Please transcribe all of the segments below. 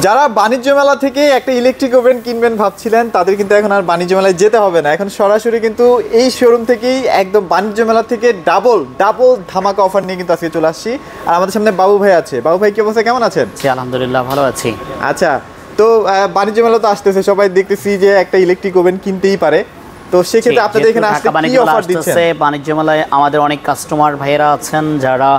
যারা বাণিজ্য মেলা থেকে একটা ইলেকট্রিক ওভেন কিনবেন ভাবছিলেন তাদের কিন্তু এখন আর বাণিজ্য মেলায় যেতে হবে না, এখন সরাসরি কিন্তু এই শোরুম থেকেই একদম বাণিজ্য মেলা থেকে ডাবল ধামাকা অফার নিয়ে কিন্তু আজকে চলে আসছি। আর আমাদের সামনে বাবু ভাই আছে। বাবু ভাই কি অবস্থা, কেমন আছেন? আলহামদুলিল্লাহ ভালো আছি। আচ্ছা, তো বাণিজ্য মেলা তো আসতেছে, সবাই দেখতেছি যে একটা ইলেকট্রিক ওভেন কিনতেই পারে, তো সেক্ষেত্রে আপনাদের এখানে আসতে কি অফার দিচ্ছেন? বাণিজ্য মেলায় আমাদের অনেক কাস্টমার ভাইয়েরা আছেন যারা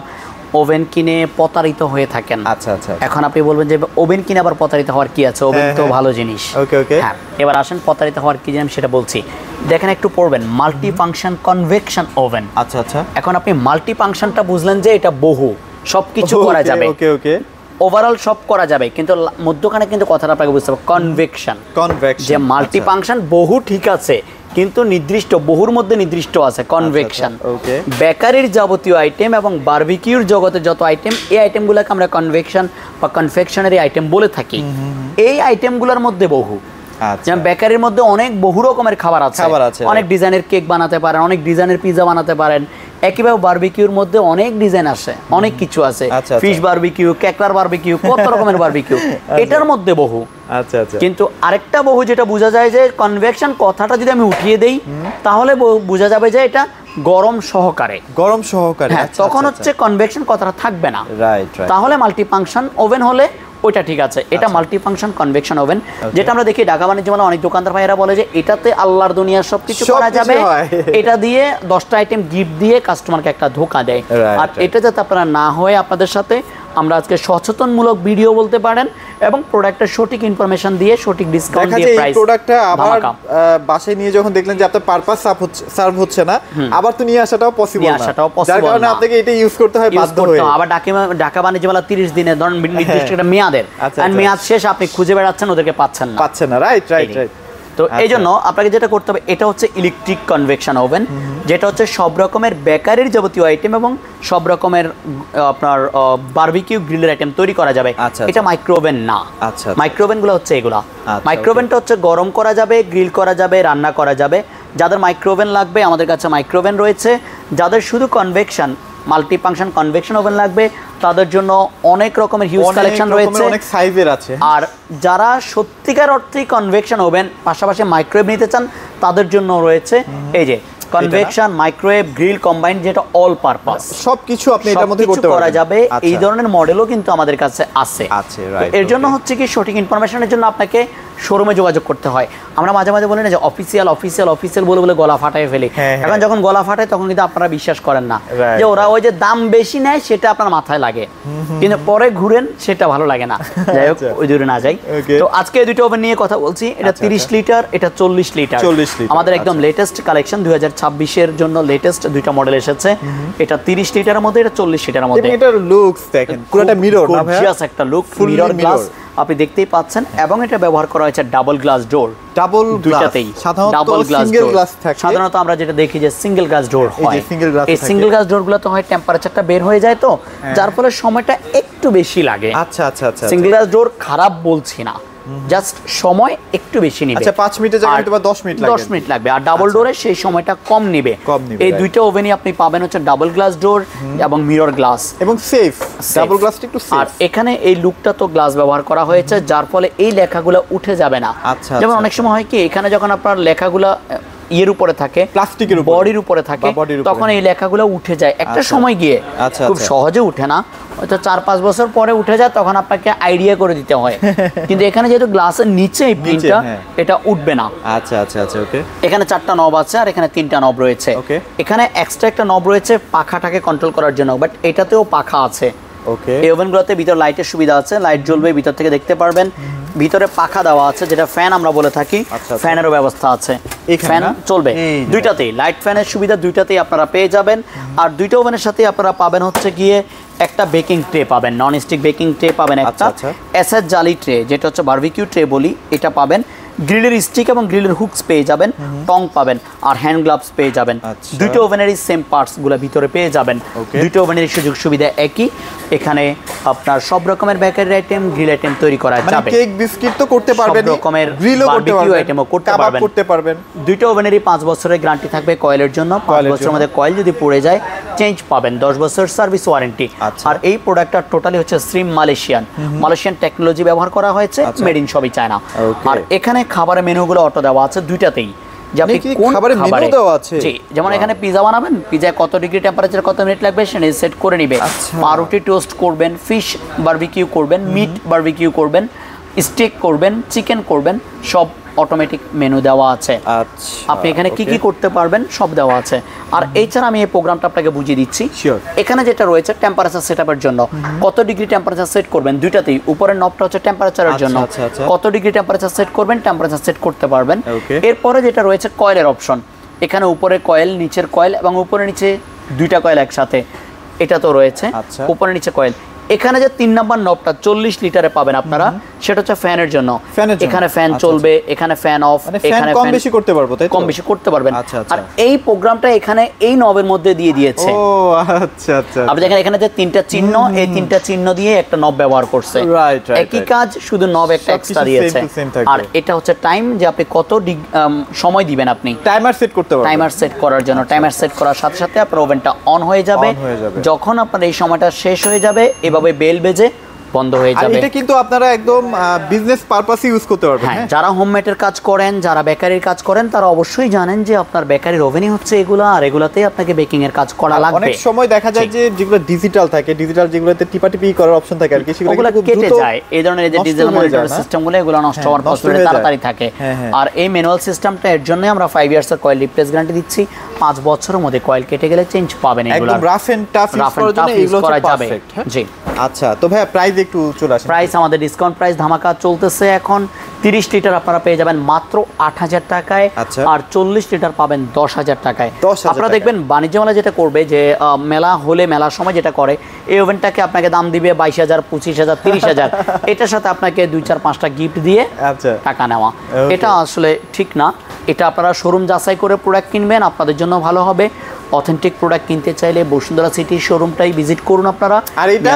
ওভেন কিনে প্রতারিত হয়ে থাকেন। আচ্ছা আচ্ছা, এখন আপনি বলবেন যে ওভেন কিনে আবার প্রতারিত হওয়ার কি আছে, ওভেন তো ভালো জিনিস। ওকে ওকে, হ্যাঁ, এবার আসেন প্রতারিত হওয়ার কি জিনিস সেটা বলছি। দেখেন একটু পড়বেন, মাল্টি ফাংশন কনভেকশন ওভেন। আচ্ছা আচ্ছা, এখন আপনি মাল্টি ফাংশনটা বুঝলেন যে এটা বহু সবকিছু করা যাবে। ওকে ওকে, ওভারঅল সব করা যাবে, কিন্তু মধ্যখানে কিন্তু কথাটা আপনাকে বুঝতে হবে কনভেকশন। যে মাল্টি ফাংশন বহু ঠিক আছে, কিন্তু নির্দিষ্ট বহুর মধ্যে নির্দিষ্ট আছে কনভেকশন। বেকারির যাবতীয় আইটেম এবং বারবিকিউর জগতে যত আইটেম, এই আইটেমগুলোকে আমরা কনভেকশন বা কনফেকশনারি আইটেম বলে থাকি। এই আইটেমগুলোর মধ্যে বহু, যেমন বেকারির মধ্যে অনেক বহু রকমের খাবার আছে, অনেক ডিজাইনের কেক বানাতে পারেন, অনেক ডিজাইনের পিৎজা বানাতে পারেন। একইভাবে বারবিকিউর মধ্যে অনেক ডিজাইন আছে, অনেক কিছু আছে, ফিশ বারবিকিউ, কেকড়ার বারবিকিউ, কত রকমের বারবিকিউ, এটার মধ্যে বহু। আচ্ছা আচ্ছা, কিন্তু আরেকটা বহু যেটা বোঝা যায় যে কনভেকশন কথাটা যদি আমি উঠিয়ে দেই তাহলে বোঝা যাবে যে এটা গরম সহকারে, হ্যাঁ, তখন হচ্ছে কনভেকশন কথাটা থাকবে না। তাহলে মাল্টি ফাংশন ওভেন হলে ওইটা ঠিক আছে। এটা মাল্টি ফাংশন কনভেকশন ওভেন, যেটা আমরা দেখি ঢাকা বাণিজ্য মেলায় অনেক দোকানদার ভাইয়েরা বলে যে এটাতে আল্লাহর দুনিয়ার সবকিছু করা যাবে, এটা দিয়ে 10টা আইটেম গিফট দিয়ে কাস্টমারকে একটা ধোঁকা দেয়। আর এটা যাতে আপনারা না হয়, আপনাদের সাথে আমরা আজকে সচেতনমূলক ভিডিও বলতে পারেন এবং প্রোডাক্টের সঠিক ইনফরমেশন দিয়ে সঠিক ডিসকাউন্ট দিয়ে প্রাইস। এই প্রোডাক্টটা আবার বাসায় নিয়ে যখন দেখলেন যে আপনার পারপাস সার্ভ হচ্ছে না, আবার তো নিয়ে আসাটাও পসিবল না, যার কারণে আপনাকে এটা ইউজ করতে হয় বাধ্য হয়ে। আবার ঢাকা বাণিজ্য মেলা 30 দিনের ধরুন নির্দিষ্ট একটা মেয়াদের, আর মেয়াদ শেষ আপনি খুঁজে বেড়াচ্ছেন, ওদেরকে পাচ্ছেন না। রাইট। তো এই জন্য আপনাকে যেটা করতে হবে, এটা হচ্ছে ইলেকট্রিক কনভেকশন ওভেন, যেটা হচ্ছে সব রকমের বেকারির যাবতীয় আইটেম এবং সব রকমের আপনার বারবিকিউ গ্রিলের আইটেম তৈরি করা যাবে। এটা মাইক্রোওভেন না। মাইক্রোওভেনগুলো হচ্ছে এগুলা। মাইক্রোওভেনটা হচ্ছে গরম করা যাবে, গ্রিল করা যাবে, রান্না করা যাবে। যাদের মাইক্রোওভেন লাগবে আমাদের কাছে মাইক্রোওভেন রয়েছে। যাদের শুধু convection multi function convection oven লাগবে তাদের জন্য অনেক রকমের হিউজ কালেকশন রয়েছে, অনেক সাইজের আছে। আর যারা সত্যিকার অর্থে কনভেকশন ওভেন পাশাপাশি মাইক্রোওয়েভ নিতে চান তাদের জন্য রয়েছে এই যে কনভেকশন মাইক্রোওয়েভ গ্রিল কম্বাইন্ড, যেটা অল পারপাস সবকিছু আপনি এটার মধ্যে করতে করা যাবে। এই ধরনের মডেলও কিন্তু আমাদের কাছে আছে। এর জন্য হচ্ছে কি সঠিক ইনফরমেশনের জন্য আপনাকে শোরুমে যোগাযোগ করতে হয়। আমরা মাঝে মাঝে বলি না যে অফিসিয়াল বলে গলা ফাটায় ফেলি। এখন যখন গলা ফাটায় তখন কিন্তু আপনারা বিশ্বাস করেন না, যে ওরা ওই যে দাম বেশি নেয় সেটা আপনার মাথায় লাগে, কিন্তু পরে ঘুরেন সেটা ভালো লাগে না। যাই হোক, ওই দূরে না যাই। তো আজকে এই দুটো ওভেন নিয়ে কথা বলছি। এটা 30 লিটার, এটা 40 লিটার। আমাদের একদম লেটেস্ট কালেকশন 2026-এর জন্য লেটেস্ট দুইটা মডেল এসেছে। এটা 30 লিটারের মধ্যে, এটা 40 লিটারের মধ্যে। এটার লুকস দেখেন, পুরোটা মিরর না ভাই, গর্জিয়াস একটা লুক, মিরর গ্লাস আপনি দেখতেই পাচ্ছেন। এবং এটা ব্যবহার করা হয়েছে ডাবল গ্লাস ডোর, দুইটাতেই ডাবল গ্লাস ডোর। সাধারণত আমরা যেটা দেখি যে সিঙ্গেল গ্লাস ডোর হয়, এই সিঙ্গেল গ্লাস ডোরগুলো তো হয় টেম্পারেচারটা বের হয়ে যায়, তো যার ফলে সময়টা একটু বেশি লাগে। আচ্ছা আচ্ছা আচ্ছা, সিঙ্গেল গ্লাস ডোর খারাপ বলছি না, জাস্ট সময় একটু বেশি নেবে। আচ্ছা, 5 মিনিটের জায়গায় হয়তো 10 মিনিট লাগবে। আর ডাবল ডোরে সেই সময়টা কম নেবে। এই দুইটা ওভেনই আপনি পাবেন হচ্ছে ডাবল গ্লাস ডোর এবং মিরর গ্লাস, এবং সেফ। ডাবল গ্লাসটা একটু সেফ। আর এখানে এই লুকটা তো গ্লাস ব্যবহার করা হয়েছে, যার ফলে এই লেখাগুলো উঠে যাবে না। যেমন অনেক সময় হয় কি, এখানে যখন আপনার লেখাগুলো ইয়ের উপরে থাকে, প্লাস্টিকের বডির উপরে থাকে, তখন এই লেখাগুলো উঠে যায় একটা সময় গিয়ে, খুব সহজে উঠে না, হয়তো 4-5 বছর পরে উঠে যায়, তখন আপনাকে আইডিয়া করে দিতে হয়। কিন্তু এখানে যেহেতু গ্লাসের নিচে এই প্রিন্টটা, এটা উঠবে না। আচ্ছা আচ্ছা আচ্ছা, ওকে। এখানে 4টা নব আছে আর এখানে 3টা নব রয়েছে। এখানে এক্সট্রা একটা নব রয়েছে পাখাটাকে কন্ট্রোল করার জন্য, বাট এটাতেও পাখা আছে। এই ওভেনগুলোতে ভিতর লাইটের সুবিধা আছে, লাইট জ্বলবে, ভিতর থেকে দেখতে পারবেন। ভিতরে পাখা দেওয়া আছে, যেটা ফ্যান আমরা বলে থাকি, ফ্যানেরও ব্যবস্থা আছে, ফ্যান চলবে দুইটাতেই। লাইট ফ্যানের সুবিধা দুইটাতেই আপনারা পেয়ে যাবেন। আর দুইটা ওভেনের সাথে আপনারা পাবেন হচ্ছে গিয়ে একটা বেকিং ট্রে পাবেন, নন স্টিক বেকিং ট্রে পাবেন, একটা এসএস জালি ট্রে, যেটা হচ্ছে বারবিকিউ ট্রে বলি, এটা পাবেন। গ্রিলের স্টিক এবং গ্রিলের হুকস পেয়ে যাবেন, টং পাবেন, আর হ্যান্ড গ্লাভস পেয়ে যাবেন। দুটো ওভেনেরই সেম পার্টসগুলো ভিতরে পেয়ে যাবেন। দুটো ওভেনেরই সুযোগ সুবিধা একই। এখানে আপনার সব রকমের বেকারি আইটেম, গ্রিল আইটেম তৈরি করা যাবে। কেক বিস্কিট তো করতে পারবেন, সব রকমের বারবিকিউ আইটেমও করতে পারবেন। দুটো ওভেনেরই 5 বছরের গ্যারান্টি থাকবে কয়েলের জন্য। 5 বছরের মধ্যে কয়েল যদি পড়ে যায় চেঞ্জ পাবেন, 10 বছর সার্ভিস ওয়ারেন্টি। আর এই প্রোডাক্টটা টোটালি হচ্ছে শ্রিম মালয়েশিয়ান টেকনোলজি ব্যবহার করা হয়েছে, মেড ইন সবই চায়না। আর এখানে খাবারের মেনুগুলো অটো দেওয়া আছে দুইটাতেই, যে আপনি কোন খাবারের মেনু দেওয়া আছে। জি, যেমন এখানে পিজা বানাবেন, পিজায় কত ডিগ্রি টেম্পারেচার কত মিনিট লাগবে সেটা সেট করে নেবে। পাউরুটি টোস্ট করবেন, ফিশ বারবিকিউ করবেন, মিট বারবিকিউ করবেন, স্টেক করবেন, চিকেন করবেন, সব অটোমেটিক মেনু দেওয়া আছে। আপনি এখানে কি কি করতে পারবেন সব দেওয়া আছে। আর এছাড়া আমি এই প্রোগ্রামটা আপনাকে বুঝিয়ে দিচ্ছি। এখানে যেটা রয়েছে টেম্পারেচার সেটআপের জন্য, কত ডিগ্রি টেম্পারেচার সেট করবেন, দুইটাতেই উপরের নবটা হচ্ছে টেম্পারেচারের জন্য, কত ডিগ্রি টেম্পারেচার সেট করবেন টেম্পারেচার সেট করতে পারবেন। এরপরে যেটা রয়েছে কয়েলের অপশন, এখানে উপরে কয়েল, নিচের কয়েল এবং উপরে নিচে দুইটা কয়েল একসাথে, এটা তো রয়েছে উপরে নিচে কয়েল। এখানে যে 3 নাম্বার নবটা 40 লিটারে পাবেন আপনারা, সেটা হচ্ছে ফ্যানের জন্য। এখানে ফ্যান চলবে, এখানে ফ্যান অফ, এখানে কম বেশি করতে পারবো, তাই কম বেশি করতে পারবেন। আর এই প্রোগ্রামটা এখানে এই নবের মধ্যে দিয়ে দিয়েছে। ও আচ্ছা আচ্ছা, আপনি দেখেন এখানে যে 3টা চিহ্ন, এই 3টা চিহ্ন দিয়ে একটা নব ব্যবহার করছে, একই কাজ, শুধু নব একটা এক্সট্রা দিয়েছে। আর এটা হচ্ছে টাইম, যে আপনি কত সময় দিবেন, আপনি টাইমার সেট করতে পারবেন। টাইমার সেট করার জন্য, টাইমার সেট করার সাথে সাথে আপনার ওভেনটা অন হয়ে যাবে। যখন আপনার এই সময়টা শেষ হয়ে যাবে, এভাবে বেল বেজে বন্ধ হয়ে যাবে। এটা কিন্তু আপনারা একদম বিজনেস পারপাসে ইউজ করতে পারবেন। হ্যাঁ, যারা হোমমেডের কাজ করেন, যারা বেকারির কাজ করেন, তারা অবশ্যই জানেন যে আপনার বেকারির ওভেনই হচ্ছে এগুলো, আর এগুলাতেই আপনাকে বেকিং এর কাজ করা লাগবে। অনেক সময় দেখা যায় যে যেগুলো ডিজিটাল থাকে, ডিজিটাল যেগুলোতে টিপাটিপি করার অপশন থাকে আর কি, সেগুলো খুব কেটে যায়। এই ধরনের যে ডিজিটাল মনিটর সিস্টেমগুলো, এগুলো নষ্ট হওয়ার পসিবিলিটি তাড়াতাড়ি থাকে। আর এই ম্যানুয়াল সিস্টেমটা, এর জন্য আমরা 5 ইয়ার্সের কয়েল রিপ্লেস গ্যারান্টি দিচ্ছি। 5 বছরের মধ্যে কয়েল কেটে গেলে চেঞ্জ পাবেন। এগুলো একদম রাফ এন্ড টাফ ইউজ করার জন্য এগুলো করা যাবে। জি আচ্ছা, তো ভাই প্রাইস একটু চলে আসে। প্রাইস আমাদের ডিসকাউন্ট প্রাইস ধামাকা চলতেছে এখন। 30 লিটার আপনারা পেয়ে যাবেন মাত্র 8000 টাকায়, আর 40 লিটার পাবেন 10000 টাকায়। আপনারা দেখবেন বাণিজ্য মেলা যেটা করবে, যে মেলা হলে মেলার সময় যেটা করে, এই ওভেনটাকে আপনাকে দাম দিবে 22000, 25000, 30000, এটার সাথে আপনাকে 2, 4, 5টা গিফট দিয়ে টাকা নেওয়া। এটা আসলে ঠিক না। এটা আপনারা শোরুম যাচাই করে প্রোডাক্ট কিনবেন, আপনাদের জন্য ভালো হবে। অথেন্টিক প্রোডাক্ট কিনতে চাইলে বসুন্ধরা সিটির শোরুমটাই ভিজিট করুন আপনারা। আর এটা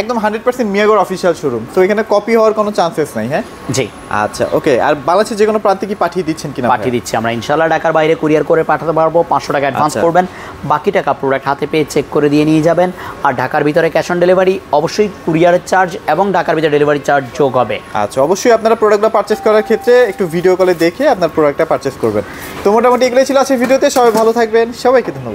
একদম 100% মিয়াগর অফিশিয়াল শোরুম, তো এখানে কপি হওয়ার কোনো চান্সেস নাই। হ্যাঁ জি আচ্ছা ওকে। আর বাংলাদেশের যে কোনো প্রান্তে কি পাঠিয়ে দিচ্ছেন কিনা? পাঠিয়ে দিচ্ছি আমরা ইনশাআল্লাহ। ঢাকার বাইরে কুরিয়ার করে পাঠাতে পারবো। 500 টাকা অ্যাডভান্স করবেন, বাকি টাকা প্রোডাক্ট হাতে পেয়ে চেক করে দিয়ে নিয়ে যাবেন। আর ঢাকার ভিতরে ক্যাশ অন ডেলিভারি, অবশ্যই কুরিয়ারের চার্জ এবং ঢাকার ভিতরে ডেলিভারি চার্জ যোগ হবে। আচ্ছা, অবশ্যই আপনারা প্রোডাক্টটা পারচেজ করার ক্ষেত্রে একটু ভিডিও কলে দেখে আপনার প্রোডাক্টটা পারচেজ করবেন। তো মোটামুটি এগুলোই ছিল আজকের ভিডিওতে। সবাই ভালো থাকবেন, সবাইকে ধন্যবাদ।